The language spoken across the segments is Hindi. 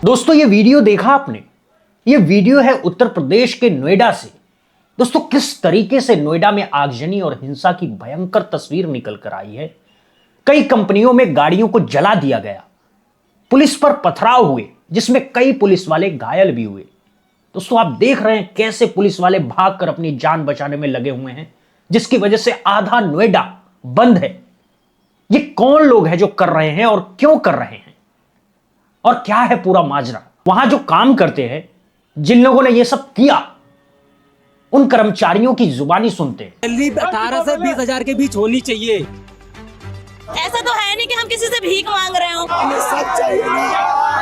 दोस्तों ये वीडियो देखा आपने? ये वीडियो है उत्तर प्रदेश के नोएडा से। दोस्तों किस तरीके से नोएडा में आगजनी और हिंसा की भयंकर तस्वीर निकल कर आई है। कई कंपनियों में गाड़ियों को जला दिया गया, पुलिस पर पथराव हुए जिसमें कई पुलिस वाले घायल भी हुए। दोस्तों आप देख रहे हैं कैसे पुलिस वाले भागकर अपनी जान बचाने में लगे हुए हैं, जिसकी वजह से आधा नोएडा बंद है। ये कौन लोग हैं जो कर रहे हैं और क्यों कर रहे हैं और क्या है पूरा माजरा? वहां जो काम करते हैं, जिन लोगों ने ये सब किया, उन कर्मचारियों की जुबानी सुनते हैं। सैलरी 18 से 20 हजार के बीच होनी चाहिए। ऐसा तो है नहीं कि हम किसी से भीख मांग रहे हो। हमें सच चाहिए ना,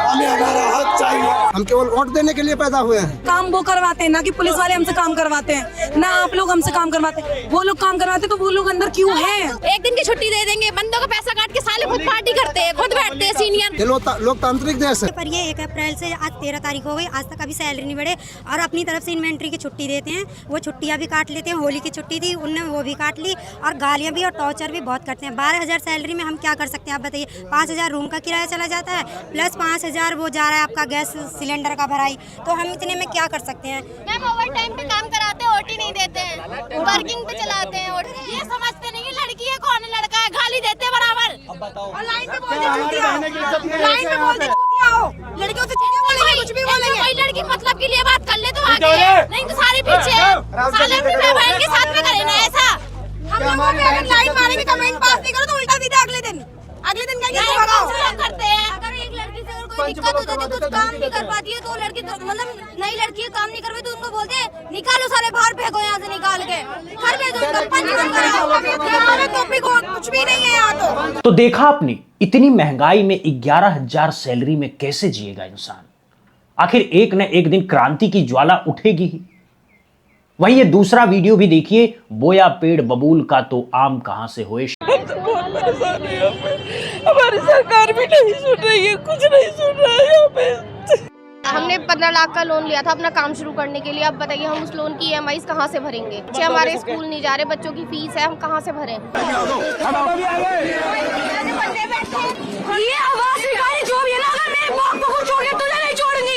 हमें हमारा हक चाहिए। हम केवल वोट देने के लिए पैदा हुए हैं। काम वो करवाते हैं ना कि पुलिस वाले हमसे काम करवाते हैं, ना आप लोग हमसे काम करवाते हैं। वो लोग काम करवाते तो वो लोग अंदर क्यों हैं? एक दिन की छुट्टी दे देंगे, बंदों का पैसा काट के साले खुद पार्टी करते हैं, खुद बैठते हैं सीनियर। ये लोकतांत्रिक देश है। पर ये 1 अप्रैल से आज 13 तारीख हो गई, आज तक अभी सैलरी नहीं बढ़े और अपनी तरफ से इन्वेंट्री की छुट्टी देते हैं। वो छुट्टियां भी काट लेते हैं। होली की छुट्टी थी, उनने वो भी काट ली और गालियां भी और टॉर्चर भी बहुत करते हैं। 12,000 सैलरी में हम क्या कर सकते हैं आप बताइए? 5,000 रूम का किराया चला जाता है, प्लस 5,000 वो जा रहा है आपका गैस सिलेंडर का भराई। तो हम इतने में क्या कर सकते हैं? मैम ओवर टाइम पे काम कराते हैं, ओटी नहीं देते हैं, वर्किंग पे चलाते हैं। ये समझते नहीं कि लड़की है कौन है लड़का है, गाली देते हैं बराबर। और लाइन पे बोल दे चूतिया, लाइन पे बोल दे चूतिया हो, लड़कियों से चूतिया बोलेंगे, कुछ भी बोलेंगे। कोई लड़की मतलब के लिए बात कर ले तो आगे, नहीं तो सारे पीछे। साले अपनी बहन के साथ में करे ना ऐसा। हम लोगों पे अगर लाइन मारेंगे, कमेंट पास नहीं करो तो उल्टा सीधा अगले दिन कहेंगे भगाओ करते हैं। अगर एक लड़की से अगर कोई दिक्कत हो जाती है, कुछ काम नहीं कर पाती है, तो लड़की मतलब नई लड़की काम नहीं कर पाती तो उनको बोलते हैं निकालो सारे बाहर फेंको यहाँ से, निकाल के घर भेजो उनको, पंजीकरण कराओ। कुछ भी नहीं है यहाँ तो देखा आपने, इतनी महंगाई में 11,000 सैलरी में कैसे जिएगा इंसान? आखिर एक न एक दिन क्रांति की ज्वाला उठेगी ही। वही ये दूसरा वीडियो भी देखिए, बोया पेड़ बबूल का तो आम कहां से होए। हमारी सरकार भी नहीं सुन रही है, कुछ नहीं सुन रहा है यहाँ पे। हमने 15 लाख का लोन लिया था अपना काम शुरू करने के लिए। अब बताइए हम उस लोन की EMI कहाँ से भरेंगे? बच्चे हमारे स्कूल नहीं जा रहे, बच्चों की फीस है, हम कहाँ से भरें?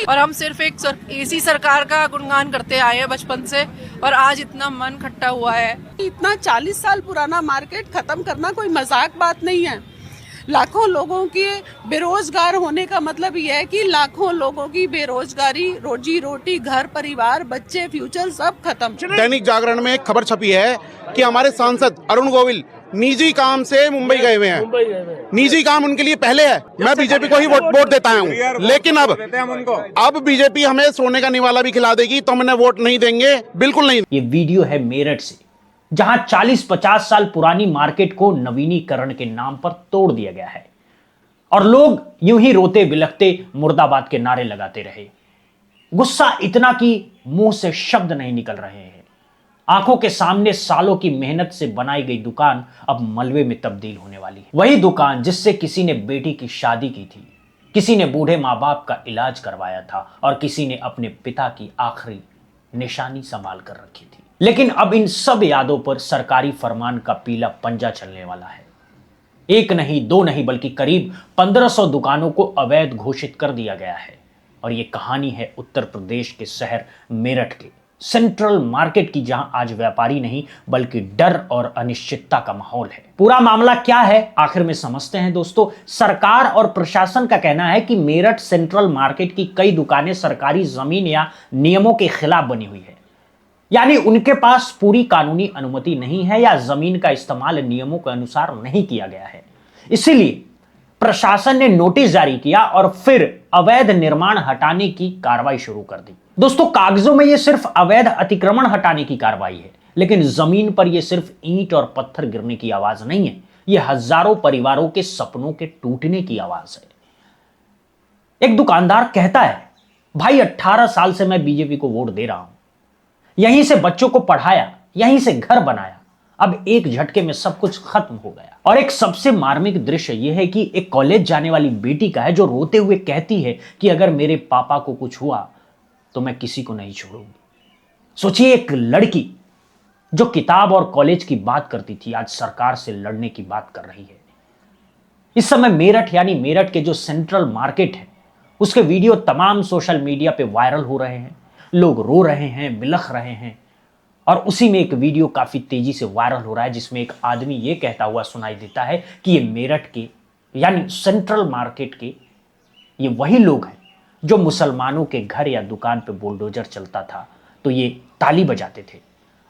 और हम सिर्फ एक ऐसी सरकार का गुणगान करते आए हैं बचपन से, और आज इतना मन खट्टा हुआ है। इतना 40 साल पुराना मार्केट खत्म करना कोई मजाक बात नहीं है। लाखों लोगों के बेरोजगार होने का मतलब यह है कि लाखों लोगों की बेरोजगारी, रोजी रोटी, घर परिवार, बच्चे, फ्यूचर सब खत्म। दैनिक जागरण में एक खबर छपी है कि हमारे सांसद अरुण गोविल निजी काम से मुंबई गए हुए हैं। निजी काम उनके लिए पहले है। मैं बीजेपी को ही वोट देता हूँ, लेकिन अब बीजेपी हमें सोने का निवाला भी खिला देगी तो हमने वोट नहीं देंगे, बिल्कुल नहीं। ये वीडियो है मेरठ से, जहां 40-50 साल पुरानी मार्केट को नवीनीकरण के नाम पर तोड़ दिया गया है और लोग यूं ही रोते बिलखते मुर्दाबाद के नारे लगाते रहे। गुस्सा इतना कि मुंह से शब्द नहीं निकल रहे हैं। आंखों के सामने सालों की मेहनत से बनाई गई दुकान अब मलबे में तब्दील होने वाली है। वही दुकान जिससे किसी ने बेटी की शादी की थी, किसी ने बूढ़े माँ बाप का इलाज करवाया था और किसी ने अपने पिता की आखिरी निशानी संभाल कर रखी थी। लेकिन अब इन सब यादों पर सरकारी फरमान का पीला पंजा चलने वाला है। एक नहीं, दो नहीं, बल्कि करीब 1500 दुकानों को अवैध घोषित कर दिया गया है। और ये कहानी है उत्तर प्रदेश के शहर मेरठ के सेंट्रल मार्केट की, जहां आज व्यापारी नहीं बल्कि डर और अनिश्चितता का माहौल है। पूरा मामला क्या है आखिर में समझते हैं दोस्तों। सरकार और प्रशासन का कहना है कि मेरठ सेंट्रल मार्केट की कई दुकानें सरकारी जमीन या नियमों के खिलाफ बनी हुई है, यानी उनके पास पूरी कानूनी अनुमति नहीं है या जमीन का इस्तेमाल नियमों के अनुसार नहीं किया गया है। इसीलिए प्रशासन ने नोटिस जारी किया और फिर अवैध निर्माण हटाने की कार्रवाई शुरू कर दी। दोस्तों कागजों में यह सिर्फ अवैध अतिक्रमण हटाने की कार्रवाई है, लेकिन जमीन पर यह सिर्फ ईंट और पत्थर गिरने की आवाज नहीं है, यह हजारों परिवारों के सपनों के टूटने की आवाज है। एक दुकानदार कहता है, भाई 18 साल से मैं बीजेपी को वोट दे रहा हूं, यहीं से बच्चों को पढ़ाया, यहीं से घर बनाया, अब एक झटके में सब कुछ खत्म हो गया। और एक सबसे मार्मिक दृश्य यह है कि एक कॉलेज जाने वाली बेटी का है, जो रोते हुए कहती है कि अगर मेरे पापा को कुछ हुआ तो मैं किसी को नहीं छोड़ूंगी। सोचिए, एक लड़की जो किताब और कॉलेज की बात करती थी आज सरकार से लड़ने की बात कर रही है। इस समय मेरठ यानी मेरठ के जो सेंट्रल मार्केट है उसके वीडियो तमाम सोशल मीडिया पे वायरल हो रहे हैं। लोग रो रहे हैं, बिलख रहे हैं। और उसी में एक वीडियो काफी तेजी से वायरल हो रहा है जिसमें एक आदमी ये कहता हुआ सुनाई देता है कि ये मेरठ के यानी सेंट्रल मार्केट के ये वही लोग हैं जो मुसलमानों के घर या दुकान पे बुलडोजर चलता था तो ये ताली बजाते थे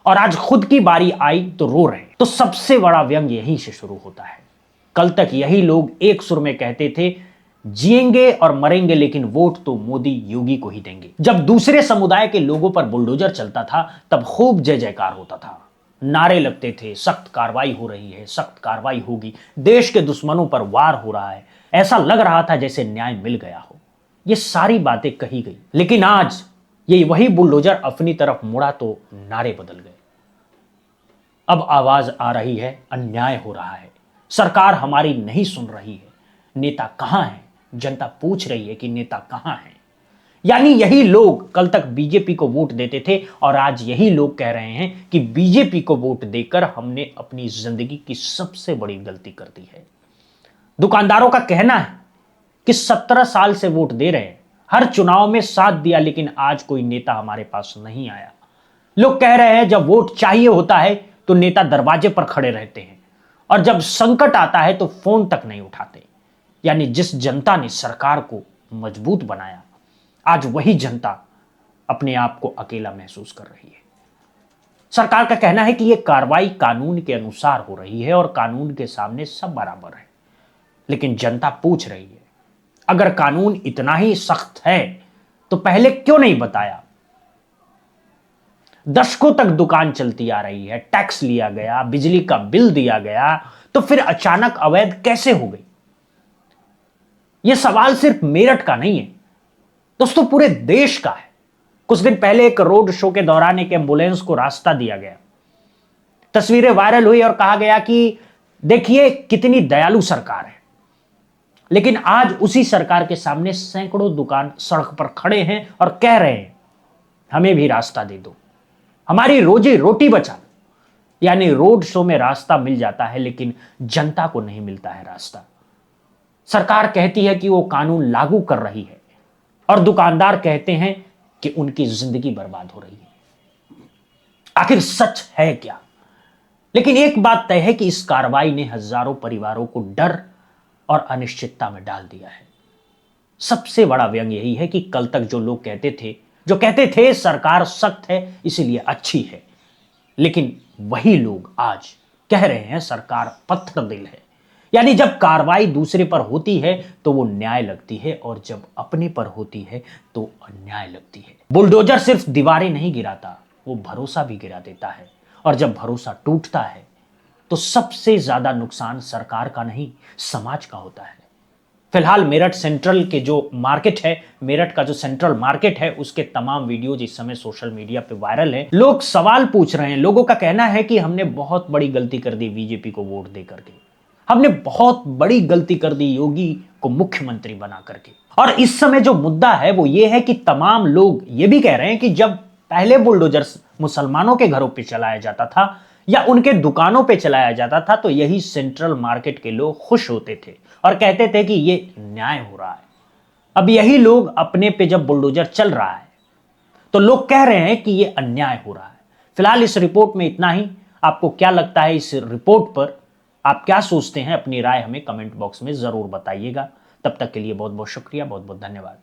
और आज खुद की बारी आई तो रो रहे हैं। तो सबसे बड़ा व्यंग यहीं से शुरू होता है। कल तक यही लोग एक सुर में कहते थे जिएंगे और मरेंगे लेकिन वोट तो मोदी योगी को ही देंगे। जब दूसरे समुदाय के लोगों पर बुलडोजर चलता था तब खूब जय जयकार होता था, नारे लगते थे, सख्त कार्रवाई हो रही है, सख्त कार्रवाई होगी, देश के दुश्मनों पर वार हो रहा है, ऐसा लग रहा था जैसे न्याय मिल गया हो। ये सारी बातें कही गई लेकिन आज ये वही बुलडोजर अपनी तरफ मुड़ा तो नारे बदल गए। अब आवाज आ रही है अन्याय हो रहा है, सरकार हमारी नहीं सुन रही है, नेता कहां है? जनता पूछ रही है कि नेता कहां है। यानी यही लोग कल तक बीजेपी को वोट देते थे और आज यही लोग कह रहे हैं कि बीजेपी को वोट देकर हमने अपनी जिंदगी की सबसे बड़ी गलती कर दी है। दुकानदारों का कहना है कि 17 साल से वोट दे रहे हैं, हर चुनाव में साथ दिया लेकिन आज कोई नेता हमारे पास नहीं आया। लोग कह रहे हैं जब वोट चाहिए होता है तो नेता दरवाजे पर खड़े रहते हैं और जब संकट आता है तो फोन तक नहीं उठाते। यानी जिस जनता ने सरकार को मजबूत बनाया आज वही जनता अपने आप को अकेला महसूस कर रही है। सरकार का कहना है कि यह कार्रवाई कानून के अनुसार हो रही है और कानून के सामने सब बराबर है। लेकिन जनता पूछ रही है अगर कानून इतना ही सख्त है तो पहले क्यों नहीं बताया? दशकों तक दुकान चलती आ रही है, टैक्स लिया गया, बिजली का बिल दिया गया, तो फिर अचानक अवैध कैसे हो गई? यह सवाल सिर्फ मेरठ का नहीं है दोस्तों, पूरे देश का है। कुछ दिन पहले एक रोड शो के दौरान एक एम्बुलेंस को रास्ता दिया गया, तस्वीरें वायरल हुई और कहा गया कि देखिए कितनी दयालु सरकार है। लेकिन आज उसी सरकार के सामने सैकड़ों दुकान सड़क पर खड़े हैं और कह रहे हैं हमें भी रास्ता दे दो, हमारी रोजी रोटी बचा लो। यानी रोड शो में रास्ता मिल जाता है लेकिन जनता को नहीं मिलता है रास्ता। सरकार कहती है कि वो कानून लागू कर रही है और दुकानदार कहते हैं कि उनकी जिंदगी बर्बाद हो रही है। आखिर सच है क्या? लेकिन एक बात तय है कि इस कार्रवाई ने हजारों परिवारों को डर और अनिश्चितता में डाल दिया है। सबसे बड़ा व्यंग यही है कि कल तक जो लोग कहते थे सरकार सख्त है इसीलिए अच्छी है, लेकिन वही लोग आज कह रहे हैं सरकार पत्थर दिल है। यानी जब कार्रवाई दूसरे पर होती है तो वो न्याय लगती है और जब अपने पर होती है तो अन्याय लगती है। बुलडोजर सिर्फ दीवारें नहीं गिराता, वो भरोसा भी गिरा देता है और जब भरोसा टूटता है तो सबसे ज्यादा नुकसान सरकार का नहीं समाज का होता है। फिलहाल मेरठ सेंट्रल के जो मार्केट है, मेरठ का जो सेंट्रल मार्केट है उसके तमाम वीडियोज इस समय सोशल मीडिया पे वायरल है। लोग सवाल पूछ रहे हैं, लोगों का कहना है कि हमने बहुत बड़ी गलती कर दी बीजेपी को वोट दे करके, हमने बहुत बड़ी गलती कर दी योगी को मुख्यमंत्री बना करके। और इस समय जो मुद्दा है वो ये है कि तमाम लोग ये भी कह रहे हैं कि जब पहले बुलडोजर मुसलमानों के घरों पे चलाया जाता था या उनके दुकानों पे चलाया जाता था तो यही सेंट्रल मार्केट के लोग खुश होते थे और कहते थे कि ये न्याय हो रहा है। अब यही लोग अपने पे जब बुलडोजर चल रहा है तो लोग कह रहे हैं कि ये अन्याय हो रहा है। फिलहाल इस रिपोर्ट में इतना ही। आपको क्या लगता है इस रिपोर्ट पर? आप क्या सोचते हैं? अपनी राय हमें कमेंट बॉक्स में जरूर बताइएगा। तब तक के लिए बहुत बहुत शुक्रिया, बहुत बहुत धन्यवाद।